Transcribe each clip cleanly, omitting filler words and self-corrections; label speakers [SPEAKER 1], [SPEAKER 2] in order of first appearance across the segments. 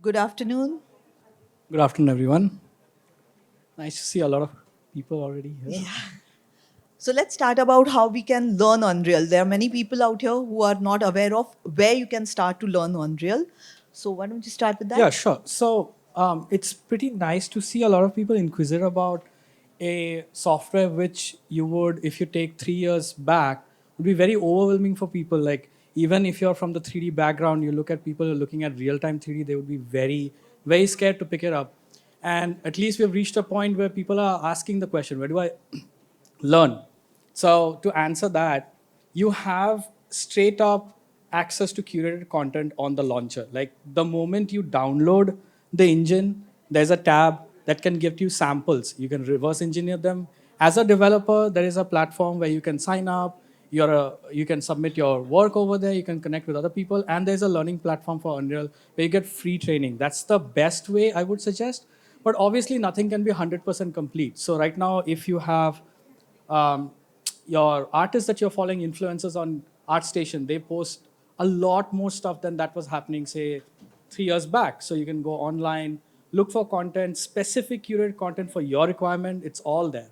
[SPEAKER 1] Good afternoon.
[SPEAKER 2] Good afternoon, everyone. Nice to see a lot of people already here.
[SPEAKER 1] So let's start about how we can learn Unreal. There are many people out here who are not aware of where you can start to learn Unreal. So why don't you start with
[SPEAKER 2] Yeah,
[SPEAKER 1] that?
[SPEAKER 2] sure. So it's pretty nice to see a lot of people inquisitive about a software which you would, if you take 3 years back, would be very overwhelming for people. Like even if you're from the 3D background, you look at people who are looking at real-time 3D, they would be very, very scared to pick it up. And at least we've reached a point where people are asking the question, where do I learn? So to answer that, you have straight up access to curated content on the launcher. Like the moment you download the engine, there's a tab that can give you samples. You can reverse engineer them. As a developer, there is a platform where you can sign up. You can submit your work over there. You can connect with other people, and there's a learning platform for Unreal where you get free training. That's the best way I would suggest. But obviously, nothing can be 100% complete. So right now, if you have um, your artists that you're following, influencers on ArtStation, they post a lot more stuff than that was happening, say, 3 years back. So you can go online, look for content, specific curated content for your requirement. It's all there.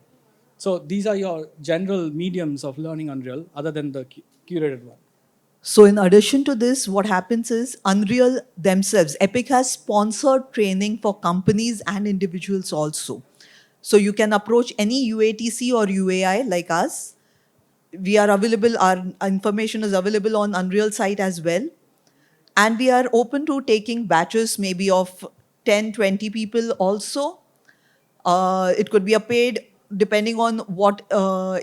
[SPEAKER 2] So these are your general mediums of learning Unreal, other than the curated one.
[SPEAKER 1] So in addition to this, what happens is Unreal themselves, Epic has sponsored training for companies and individuals also. So you can approach any UATC or UAI like us. We are available, our information is available on Unreal site as well. And we are open to taking batches maybe of 10, 20 people also. It could be a paid, depending on what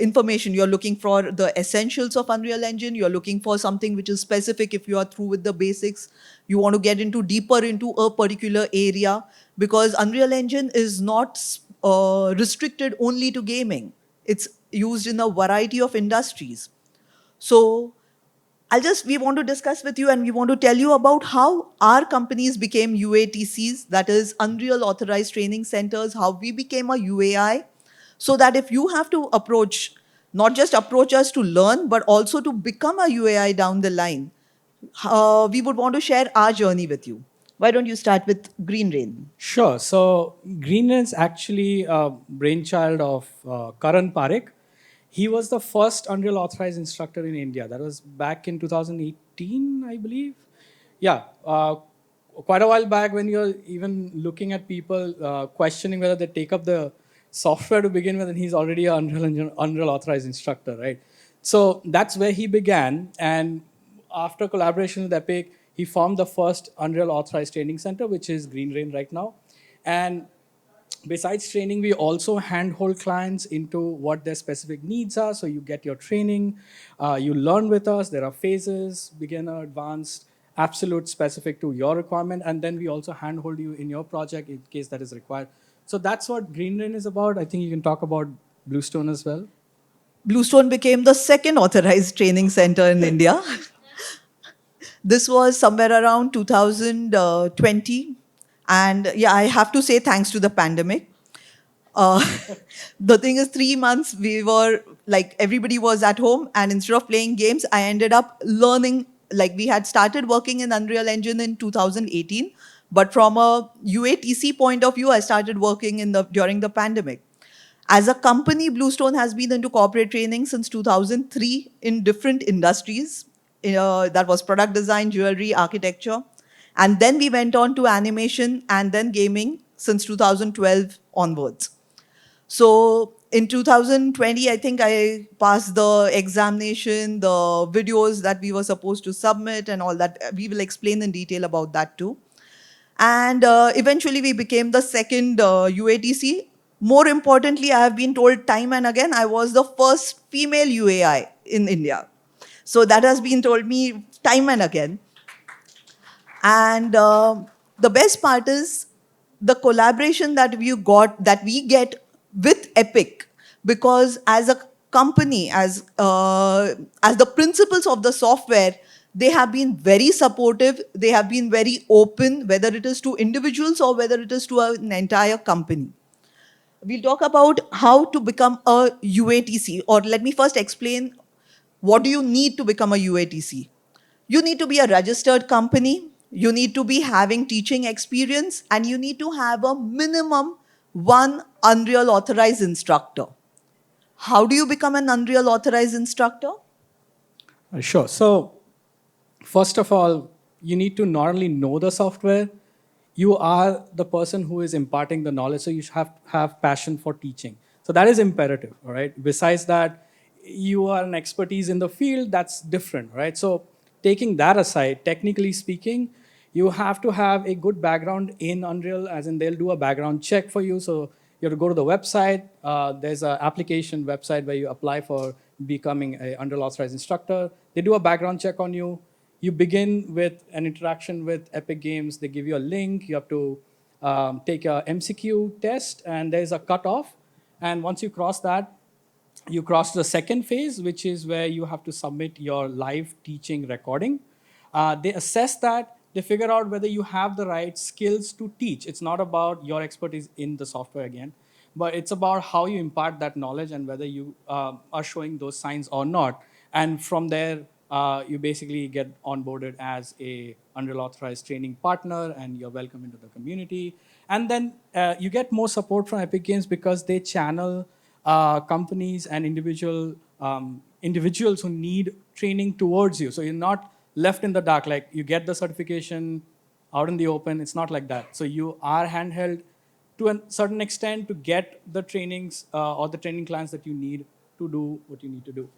[SPEAKER 1] information you're looking for, the essentials of Unreal Engine. You're looking for something which is specific. If you are through with the basics, you want to get into deeper into a particular area, because Unreal Engine is not restricted only to gaming. It's used in a variety of industries. So we want to discuss with you and we want to tell you about how our companies became UATCs, that is Unreal Authorized Training Centers, how we became a UAI, so that if you have to approach, not just approach us to learn, but also to become a UAI down the line, we would want to share our journey with you. Why don't you start with Green Rain?
[SPEAKER 2] Sure. So Greenland's actually a brainchild of Karan Parekh. He was the first Unreal authorized instructor in India. That was back in 2018, I believe. Yeah, quite a while back when you're even looking at people questioning whether they take up the software to begin with, and he's already an Unreal authorized instructor, right? So that's where he began, and after collaboration with Epic, he formed the first Unreal Authorized Training Center, which is Green Rain right now. And besides training, we also handhold clients into what their specific needs are. So you get your training, you learn with us. There are phases, beginner, advanced, absolute, specific to your requirement. And then we also handhold you in your project in case that is required. So that's what Green Rain is about. I think you can talk about BlueStone as well.
[SPEAKER 1] BlueStone became the second authorized training center in India. This was somewhere around 2020. And yeah, I have to say thanks to the pandemic. Uh, the thing is, 3 months we were like, everybody was at home, and instead of playing games, I ended up learning. Like, we had started working in Unreal Engine in 2018, but from a UATC point of view, I started working during the pandemic. As a company, BlueStone has been into corporate training since 2003 in different industries. That was product design, jewelry, architecture. And then we went on to animation and then gaming since 2012 onwards. So in 2020, I think I passed the examination, the videos that we were supposed to submit and all that. We will explain in detail about that too. And eventually we became the second UATC. More importantly, I have been told time and again, I was the first female UAI in India. So that has been told me time and again. And the best part is the collaboration that we get with Epic, because as a company, as the principals of the software, they have been very supportive. They have been very open, whether it is to individuals or whether it is to an entire company. We'll talk about how to become a UATC, or let me first explain what do you need to become a UATC. You need to be a registered company you need to be having teaching experience, and you need to have a minimum one Unreal authorized instructor. How do you become an Unreal authorized instructor?
[SPEAKER 2] Sure. So, first of all, you need to not only know the software, you are the person who is imparting the knowledge. So, you should have passion for teaching. So, that is imperative, all right? Besides that, you are an expertise in the field, that's different, right? So, taking that aside, technically speaking, you have to have a good background in Unreal, as in they'll do a background check for you. So you have to go to the website. There's an application website where you apply for becoming a Unreal authorized instructor. They do a background check on you. You begin with an interaction with Epic Games. They give you a link. You have to take a MCQ test, and there's a cutoff. And once you cross that, you cross the second phase, which is where you have to submit your live teaching recording. They assess that, they figure out whether you have the right skills to teach. It's not about your expertise in the software again, but it's about how you impart that knowledge and whether you are showing those signs or not. And from there, you basically get onboarded as a Unreal authorized training partner, and you're welcome into the community. And then you get more support from Epic Games because they channel companies and individuals who need training towards you. So you're not left in the dark. Like you get the certification out in the open. It's not like that. So you are handheld to a certain extent to get the trainings or the training plans that you need to do what you need to do.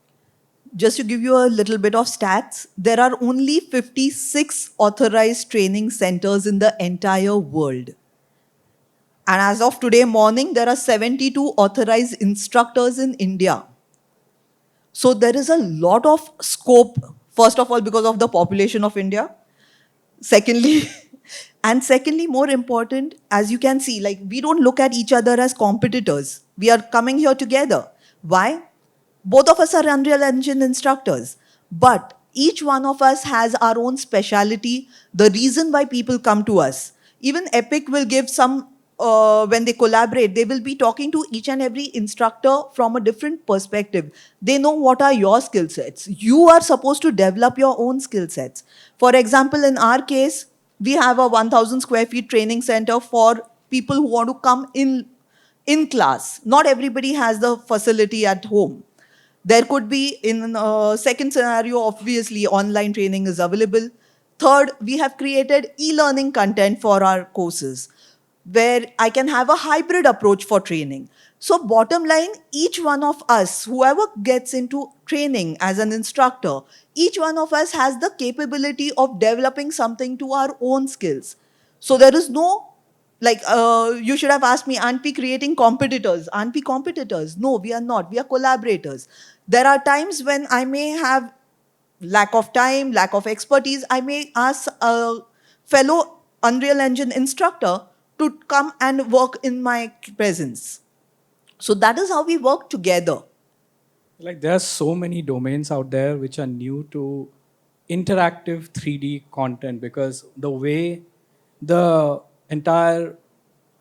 [SPEAKER 1] Just to give you a little bit of stats, there are only 56 authorized training centers in the entire world. And as of today morning, there are 72 authorized instructors in India. So there is a lot of scope, first of all, because of the population of India. Secondly, and secondly, more important, as you can see, like we don't look at each other as competitors. We are coming here together. Why? Both of us are Unreal Engine instructors, but each one of us has our own speciality, the reason why people come to us. Even Epic will give some, when they collaborate, they will be talking to each and every instructor from a different perspective. They know what are your skill sets. You are supposed to develop your own skill sets. For example, in our case, we have a 1,000 square feet training center for people who want to come in class. Not everybody has the facility at home. There could be, in a second scenario, obviously, online training is available. Third, we have created e-learning content for our courses where I can have a hybrid approach for training. So bottom line, each one of us, whoever gets into training as an instructor, each one of us has the capability of developing something to our own skills. So there is no, like, you should have asked me, aren't we creating competitors? Aren't we competitors? No, we are not. We are collaborators. There are times when I may have lack of time, lack of expertise. I may ask a fellow Unreal Engine instructor to come and work in my presence. So that is how we work together.
[SPEAKER 2] Like there are so many domains out there which are new to interactive 3D content because the way the entire,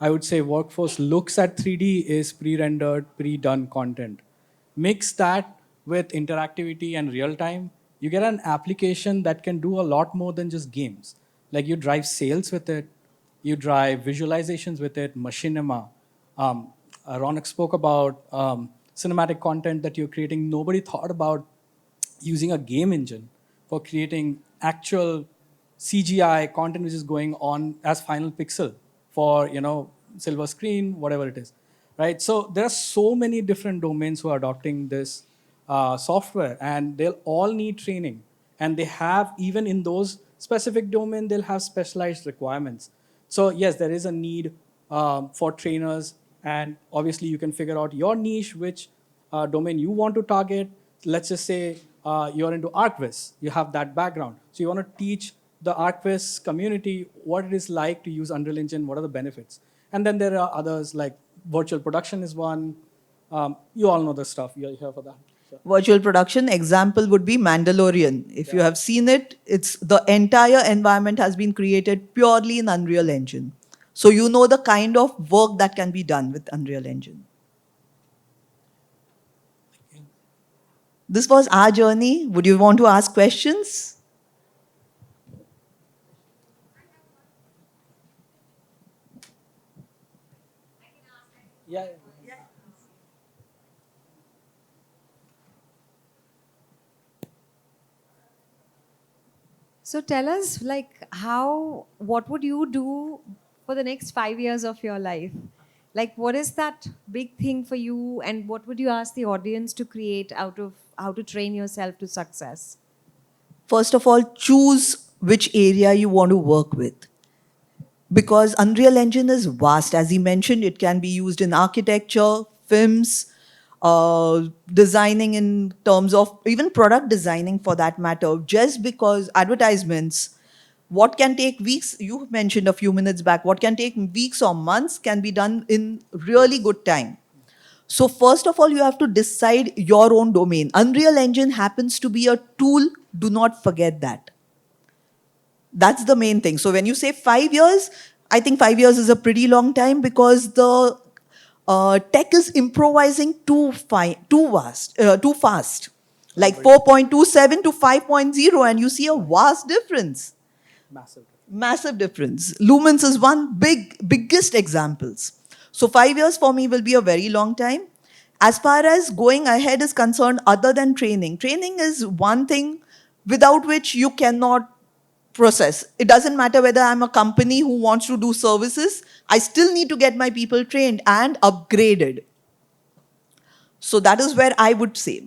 [SPEAKER 2] I would say, workforce looks at 3D is pre-rendered, pre-done content. Mix that with interactivity and real time, you get an application that can do a lot more than just games. Like you drive sales with it, you drive visualizations with it, machinima. Ronak spoke about cinematic content that you're creating. Nobody thought about using a game engine for creating actual CGI content which is going on as final pixel for silver screen, whatever it is, right? So there are so many different domains who are adopting this software, and they'll all need training, and they have even in those specific domain they'll have specialized requirements. So yes, there is a need for trainers, and obviously you can figure out your niche, which domain you want to target. Let's just say you're into ArcVis, you have that background. So you want to teach the ArcVis community what it is like to use Unreal Engine, what are the benefits. And then there are others like virtual production is one. You all know the stuff, you're here for that. So.
[SPEAKER 1] Virtual production example would be Mandalorian. If you have seen it, it's the entire environment has been created purely in Unreal Engine. So you know the kind of work that can be done with Unreal Engine. This was our journey. Would you want to ask questions?
[SPEAKER 2] Yeah.
[SPEAKER 3] So tell us, like, what would you do for the next 5 years of your life? Like, what is that big thing for you, and what would you ask the audience to create out of how to train yourself to success?
[SPEAKER 1] First of all, choose which area you want to work with. Because Unreal Engine is vast. As he mentioned, it can be used in architecture, films, designing in terms of even product designing for that matter. Just because advertisements, what can take weeks, you mentioned a few minutes back, what can take weeks or months can be done in really good time. So, first of all, you have to decide your own domain. Unreal Engine happens to be a tool, do not forget that. That's the main thing. So when you say 5 years, I think 5 years is a pretty long time because the tech is improvising too fast. Like 4.27 to 5.0, and you see a vast difference.
[SPEAKER 2] Massive.
[SPEAKER 1] Massive difference. Lumens is one biggest examples. So 5 years for me will be a very long time. As far as going ahead is concerned, other than training, training is one thing without which you cannot process. It doesn't matter whether I'm a company who wants to do services, I still need to get my people trained and upgraded. So that is where I would say.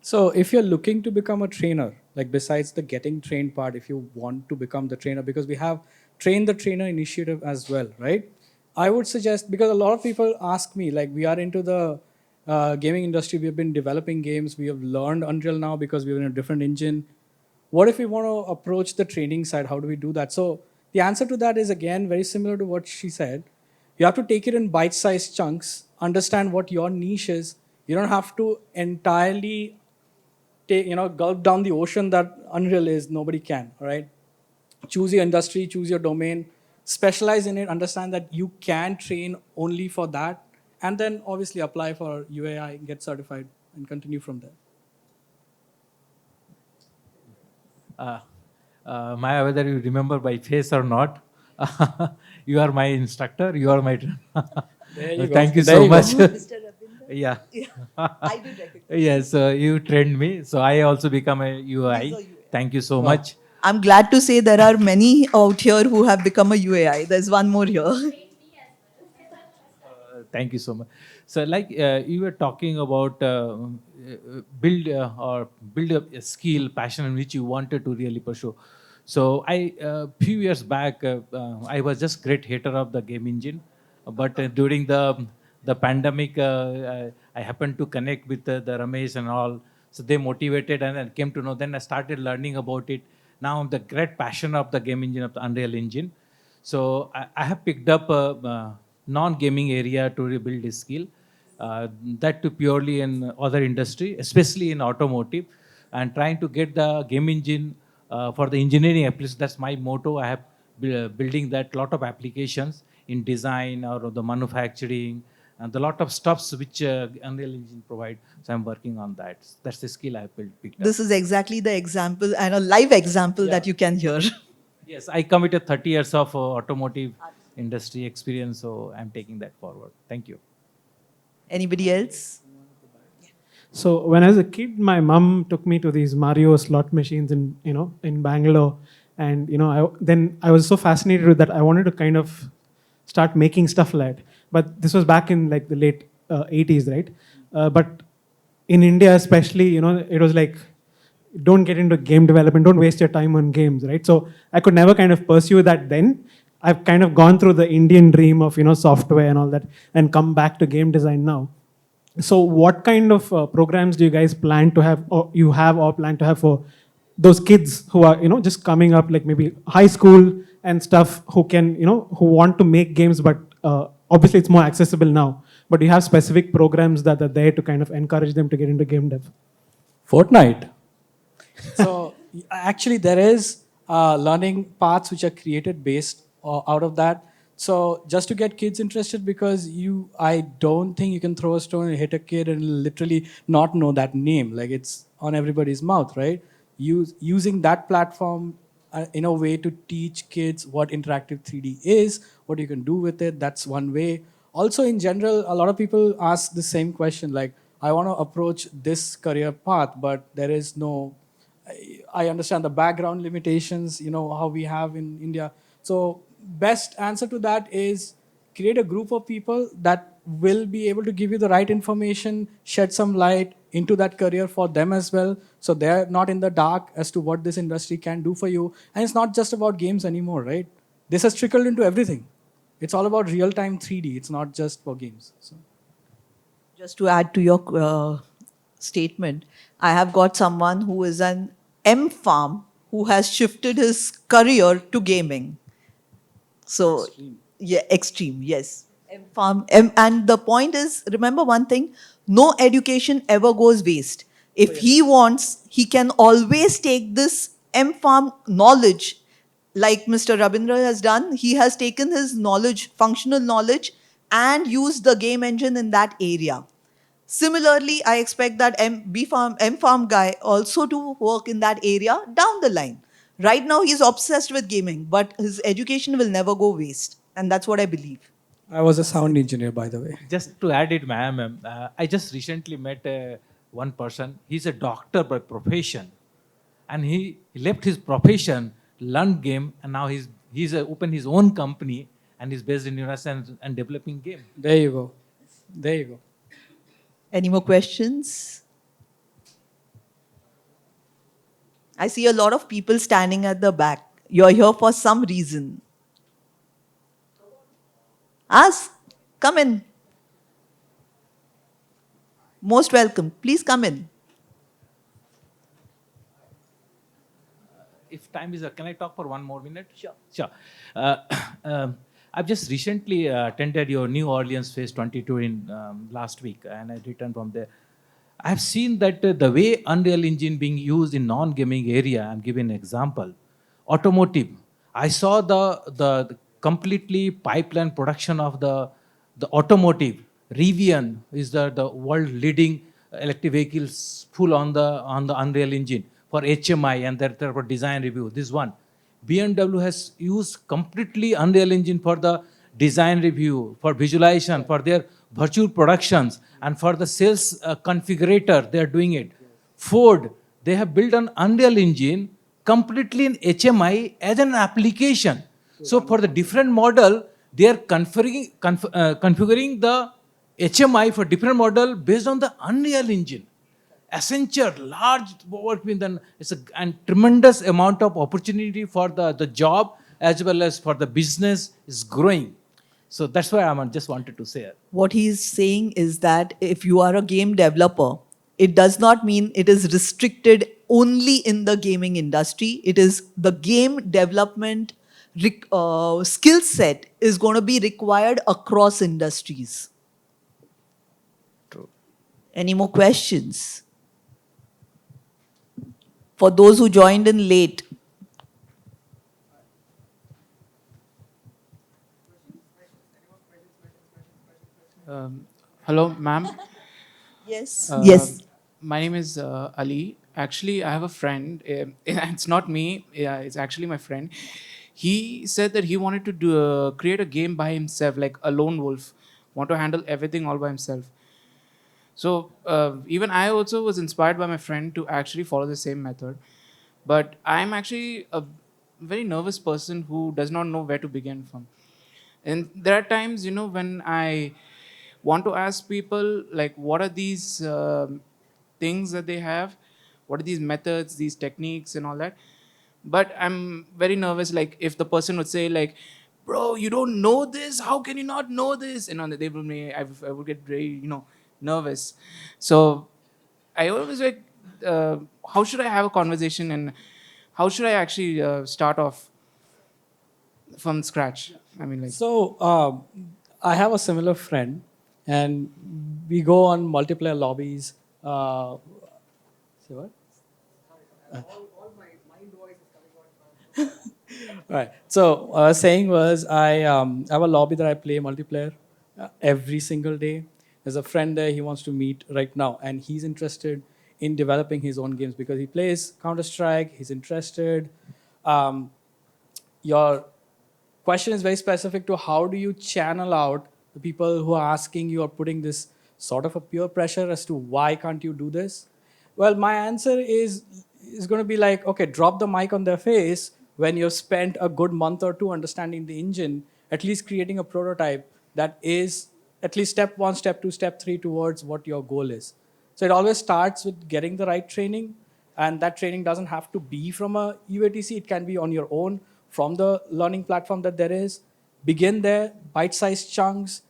[SPEAKER 2] So if you're looking to become a trainer, like besides the getting trained part, if you want to become the trainer, because we have train the trainer initiative as well, right? I would suggest, because a lot of people ask me, like we are into the gaming industry, we have been developing games, we have learned Unreal now because we're in a different engine. What if we want to approach the training side? How do we do that? So the answer to that is again very similar to what she said. You have to take it in bite-sized chunks, understand what your niche is. You don't have to entirely gulp down the ocean that Unreal is. Nobody can, all right? Choose your industry, choose your domain, specialize in it, understand that you can train only for that, and then obviously apply for UAI, get certified, and continue from there.
[SPEAKER 4] uh, Maya, whether you remember my face or not, you are my instructor. You are my.
[SPEAKER 2] There you go.
[SPEAKER 4] Thank you
[SPEAKER 2] There
[SPEAKER 4] so
[SPEAKER 2] you go.
[SPEAKER 4] much.
[SPEAKER 1] Mr. Ravinder?
[SPEAKER 4] Yeah.
[SPEAKER 1] Yeah, I did recognize.
[SPEAKER 4] Yes, you trained me, so I also become a
[SPEAKER 1] He's a
[SPEAKER 4] UI.
[SPEAKER 1] UAI.
[SPEAKER 4] Thank you so
[SPEAKER 2] Wow.
[SPEAKER 4] much.
[SPEAKER 1] I'm glad to say there are many out here who have become a UAI. There's one more here.
[SPEAKER 4] Thank you so much. So, like you were talking about build or build up a skill, passion in which you wanted to really pursue. So, I few years back, I was just great hater of the game engine, but during the pandemic, I happened to connect with the Ramesh and all. So they motivated, and I came to know. Then I started learning about it. Now I'm the great passion of the game engine of the Unreal Engine. So I have picked up a non-gaming area to rebuild his skill. That to purely in other industry, especially in automotive, and trying to get the game engine for the engineering applications. That's my motto. I have building that lot of applications in design or the manufacturing and the lot of stuffs which Unreal Engine provide. So I'm working on that. That's the skill I have picked up.
[SPEAKER 1] This is exactly the example and a live example
[SPEAKER 2] Yeah.
[SPEAKER 1] that you can hear.
[SPEAKER 4] Yes, I committed 30 years of automotive industry experience, so I'm taking that forward. Thank you.
[SPEAKER 1] Anybody else?
[SPEAKER 5] So when I was a kid, my mum took me to these Mario slot machines in Bangalore, and then I was so fascinated with that. I wanted to kind of start making stuff like that. But this was back in like the late 80s, right? But in India, especially, it was like, don't get into game development, don't waste your time on games, right? So I could never kind of pursue that then. I've kind of gone through the Indian dream of software and all that, and come back to game design now. So what kind of programs do you guys plan to have, or you have or plan to have for those kids who are just coming up, like maybe high school and stuff, who can who want to make games, but obviously it's more accessible now, but you have specific programs that are there to kind of encourage them to get into game dev?
[SPEAKER 2] Fortnite. So actually, there is learning paths which are created based out of that. So just to get kids interested, because I don't think you can throw a stone and hit a kid and literally not know that name. Like it's on everybody's mouth, right? Using that platform in a way to teach kids what interactive 3D is, what you can do with it. That's one way. also in general, a lot of people ask the same question, like, I want to approach this career path, but there is no, I understand the background limitations, how we have in India. So best answer to that is create a group of people that will be able to give you the right information, shed some light into that career for them as well. So they're not in the dark as to what this industry can do for you. And it's not just about games anymore, right? This has trickled into everything. It's all about real-time 3D. It's not just for games. So.
[SPEAKER 1] Just to add to your statement, I have got someone who is an M farm who has shifted his career to gaming. So,
[SPEAKER 2] Extreme.
[SPEAKER 1] yeah, extreme, yes. M farm, and the point is, remember one thing: no education ever goes waste. If he wants, he can always take this M farm knowledge, like Mr. Rabindra has done. He has taken his knowledge, functional knowledge, and used the game engine in that area. Similarly, I expect that M Farm guy also to work in that area down the line. Right now, he's obsessed with gaming, but his education will never go waste. And that's what I believe.
[SPEAKER 2] I was a sound engineer, by the way.
[SPEAKER 4] Just to add it, ma'am, I just recently met one person. He's a doctor by profession, and he left his profession, learned game, and now he's opened his own company and he's based in US and developing game.
[SPEAKER 2] There you go. There you go.
[SPEAKER 1] Any more questions? I see a lot of people standing at the back. You're here for some reason. Ask. Come in. Most welcome. Please come in.
[SPEAKER 4] If time is, can I talk for 1 more minute?
[SPEAKER 1] Sure.
[SPEAKER 4] Sure. Uh, I've just recently attended your New Orleans Phase 22 in last week, and I returned from there. I've seen that the way Unreal Engine being used in non-gaming area. I'm giving an example. Automotive. I saw the completely pipeline production of the automotive. Rivian is the world leading electric vehicles full on the Unreal Engine for HMI and their for design review. This one. BMW has used completely Unreal Engine for the design review, for visualization, for their virtual productions, and for the sales configurator, they are doing it. Ford, they have built an Unreal Engine completely in HMI as an application. So for the different model, they are configuring the HMI for different model based on the Unreal Engine. Accenture, large work with them. It's a tremendous amount of opportunity for the job as well as for the business is growing. So that's why I just wanted to say.
[SPEAKER 1] What he's saying is that if you are a game developer, it does not mean it is restricted only in the gaming industry. It is the game development skill set is going to be required across industries.
[SPEAKER 4] True.
[SPEAKER 1] Any more questions? For those who joined in late,
[SPEAKER 6] Hello, ma'am.
[SPEAKER 1] yes,
[SPEAKER 6] Uh,
[SPEAKER 1] yes.
[SPEAKER 6] My name is Ali. Actually, I have a friend. It's not me. Yeah, it's actually my friend. He said that he wanted to create a game by himself, like a lone wolf, want to handle everything all by himself. So even I also was inspired by my friend to actually follow the same method. But I'm actually a very nervous person who does not know where to begin from. And there are times, when I want to ask people, like, what are these things that they have? What are these methods, these techniques, and all that? But I'm very nervous, like, if the person would say, like, bro, you don't know this? How can you not know this? And on the table, I would get very, nervous. So I always like, how should I have a conversation and how should I actually start off from scratch? I mean, like,
[SPEAKER 2] So I have a similar friend, and we go on multiplayer lobbies. Say what? Right. So saying was, I have a lobby that I play multiplayer every single day. There's a friend there he wants to meet right now, and he's interested in developing his own games because he plays Counter-Strike. He's interested. Your question is very specific to how do you channel out The people who are asking you are putting this sort of a peer pressure as to why can't you do this? Well, my answer is going to be like, okay, drop the mic on their face when you've spent a good month or two understanding the engine, at least creating a prototype that is at least step 1, step 2, step 3 towards what your goal is. So it always starts with getting the right training, and that training doesn't have to be from a UATC. It can be on your own from the learning platform that there is. Begin there, bite-sized chunks,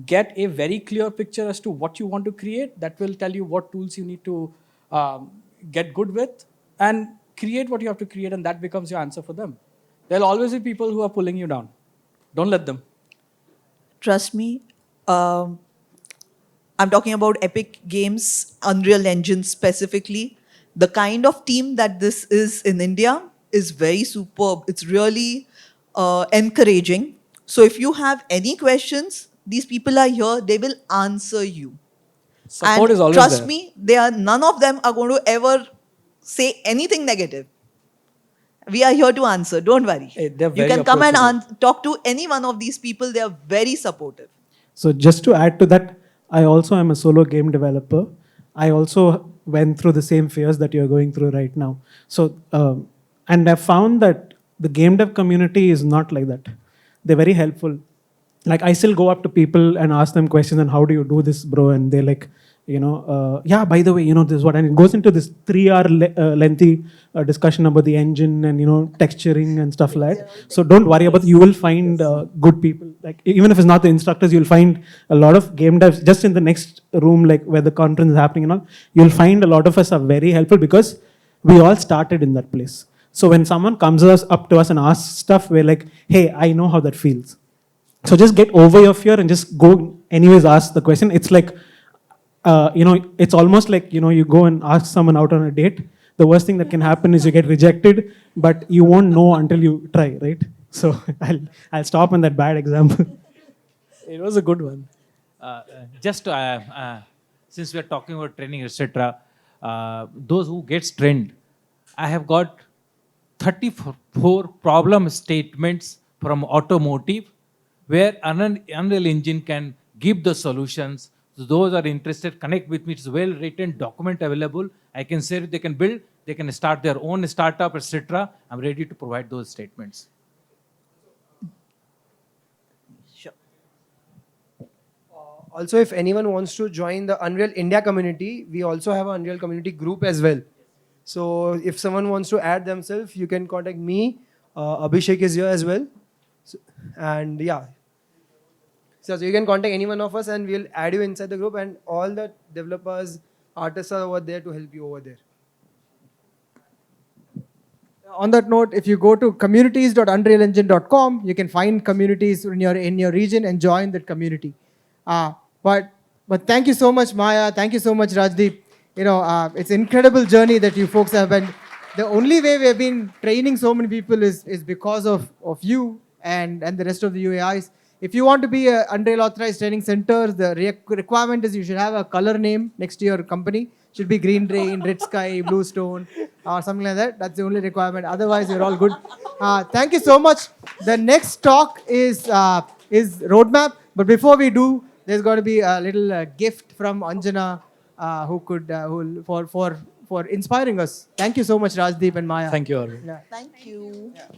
[SPEAKER 2] get a very clear picture as to what you want to create. That will tell you what tools you need to get good with, and create what you have to create, and that becomes your answer for them. There'll always be people who are pulling you down. Don't let them.
[SPEAKER 1] Trust me, um, I'm talking about Epic Games, Unreal Engine specifically. The kind of team that this is in India is very superb. It's really encouraging. So if you have any questions, these people are here. They will answer you.
[SPEAKER 2] Support
[SPEAKER 1] And
[SPEAKER 2] is always
[SPEAKER 1] trust
[SPEAKER 2] there.
[SPEAKER 1] me, none of them are going to ever say anything negative. We are here to answer. Don't worry.
[SPEAKER 2] They're
[SPEAKER 1] You
[SPEAKER 2] very
[SPEAKER 1] can come and
[SPEAKER 2] approachable.
[SPEAKER 1] talk to any one of these people. They are very supportive.
[SPEAKER 5] So just to add to that, I also am a solo game developer. I also went through the same fears that you're going through right now. So, and I found that the game dev community is not like that. They're very helpful. Like I still go up to people and ask them questions and how do you do this, bro? And they're like, yeah, by the way, this is what, and it goes into this 3-hour lengthy discussion about the engine and, texturing and stuff like that. So don't worry about it. You will find good people. Like even if it's not the instructors, you'll find a lot of game devs just in the next room, like where the conference is happening and all. You'll find a lot of us are very helpful because we all started in that place. So when someone comes up to us and asks stuff, we're like, hey, I know how that feels. So just get over your fear and just go anyways ask the question. It's like, it's almost like, you go and ask someone out on a date. The worst thing that can happen is you get rejected, but you won't know until you try, right? So I'll stop on that bad example.
[SPEAKER 2] It was a good one.
[SPEAKER 4] Just since we are talking about training, etc., those who gets trained, I have got 34 problem statements from automotive where Unreal Engine can give the solutions. So those are interested, connect with me. It's well written, document available. I can say they can build, they can start their own startup, etc. I'm ready to provide those statements.
[SPEAKER 1] Sure.
[SPEAKER 7] Also, if anyone wants to join the Unreal India community, we also have an Unreal community group as well. So if someone wants to add themselves, you can contact me. Abhishek is here as well. And yeah. So you can contact any one of us and we'll add you inside the group, and all the developers, artists are over there to help you over there.
[SPEAKER 8] On that note, if you go to communities.unrealengine.com, you can find communities in your region and join that community. But thank you so much, Maya. Thank you so much, Rajdeep. It's an incredible journey that you folks have been. The only way we have been training so many people is because of you and the rest of the UAIs. If you want to be an Unreal Authorized Training Center, the requirement is you should have a color name next to your company. Should be Green Rain, Red Sky, BlueStone, or something like that. That's the only requirement. Otherwise, you're all good. Thank you so much. The next talk is roadmap. But before we do, there's going to be a little gift from Anjana, for inspiring us. Thank you so much, Rajdeep and Maya.
[SPEAKER 2] Thank you, Arvind.
[SPEAKER 8] Yeah.
[SPEAKER 1] Thank you.
[SPEAKER 8] Yeah.